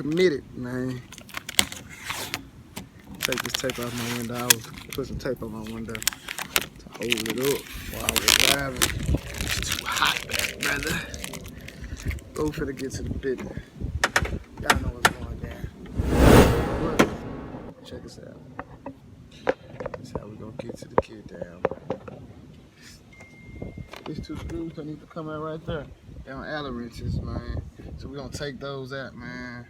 committed, man. Take this tape off my window. I was put some tape on my window to hold it up while I was driving. It's too hot back, brother. Go finna get to the business. Y'all know what's going down. Look, check this out. This is how we gonna get to the kid down. These 2 screws that need to come out right there. They're on Allen wrenches, man. So we're gonna take those out, man.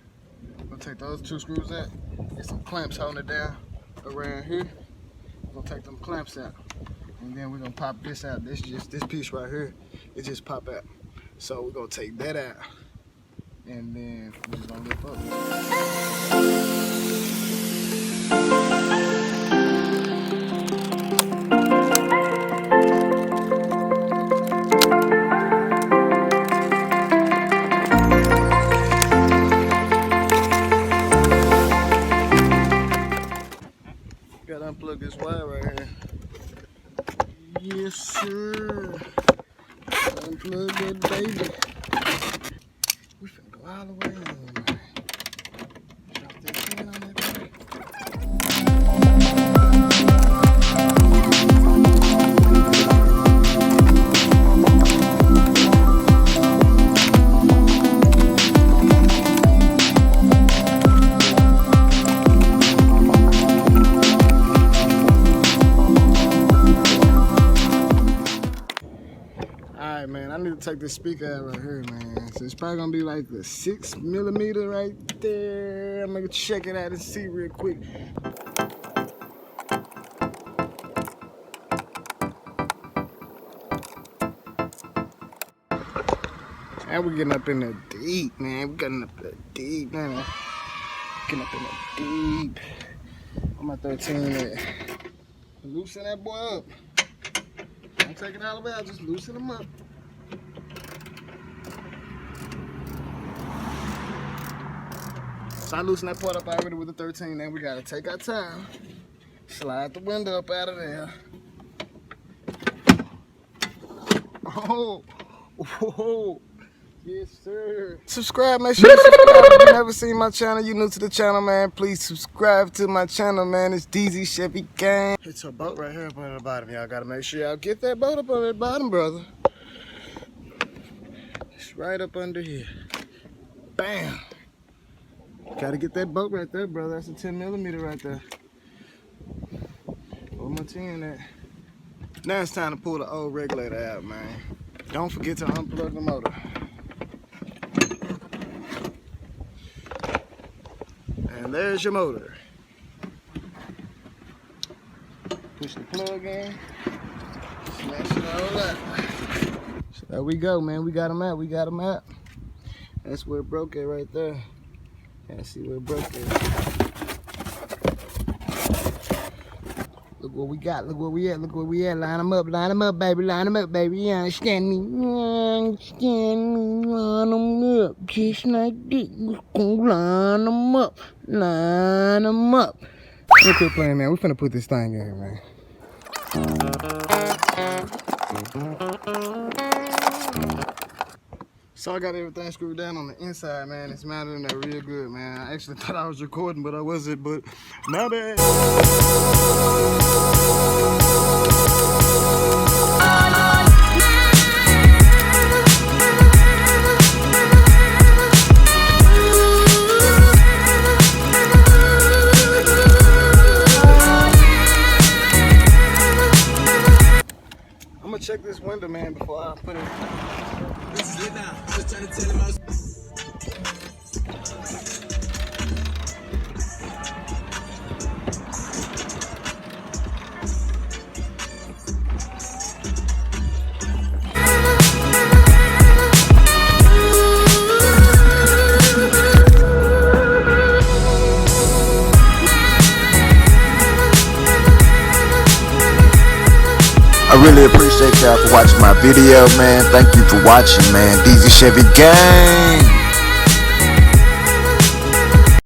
We're gonna take those 2 screws out. Get some clamps holding it down around here. We're gonna take them clamps out. And then we're gonna pop this out. This piece right here, it just pop out. So we're gonna take that out. And then we're just gonna lift up. Gotta unplug this wire right here. Yes, sir. Unplug that baby. We finna go all the way in, man. Drop that pin on that baby. Alright, man, I need to take this speaker out right here, man. So it's probably gonna be like the 6mm right there. I'm gonna check it out and see real quick. And we're getting up in there deep, man. We're getting up there deep, man. Getting up in there deep. I'm at 13 at. Loosen that boy up. Don't take it all the way out, just loosen them up. So I loosened that part up already with the 13, then we gotta take our time. Slide the window up out of there. Oh, whoa. Yes, sir. Subscribe, make sure you subscribe. If you never seen my channel, you new to the channel, man, please subscribe to my channel, man. It's DZ Chevy Gang. It's a boat right here up on the bottom. Y'all gotta make sure y'all get that boat up on that bottom, brother. It's right up under here. Bam. Gotta get that boat right there, brother. That's a 10mm right there. Where my 10 at? Now it's time to pull the old regulator out, man. Don't forget to unplug the motor. And there's your motor. Push the plug in. Smash it all out. So there we go, man. We got them out. We got them out. That's where it broke at right there. Can't see where it broke at. Look what we got. Look where we at. Look where we at. Line them up. Line them up, baby. Line them up, baby. You understand me? You understand me? Line them up. Just like this. We're gonna line them up. Line them up. Let's quit playing, man. We're finna put this thing in here, man. So I got everything screwed down on the inside, man. It's mounted in there real good, man. I actually thought I was recording, but I wasn't. But my bad. I'm gonna check this window, man, before I put it. This is it now. Just trying to tell him I was. I really appreciate y'all for watching my video, man. Thank you for watching, man. DZ Chevy Gang.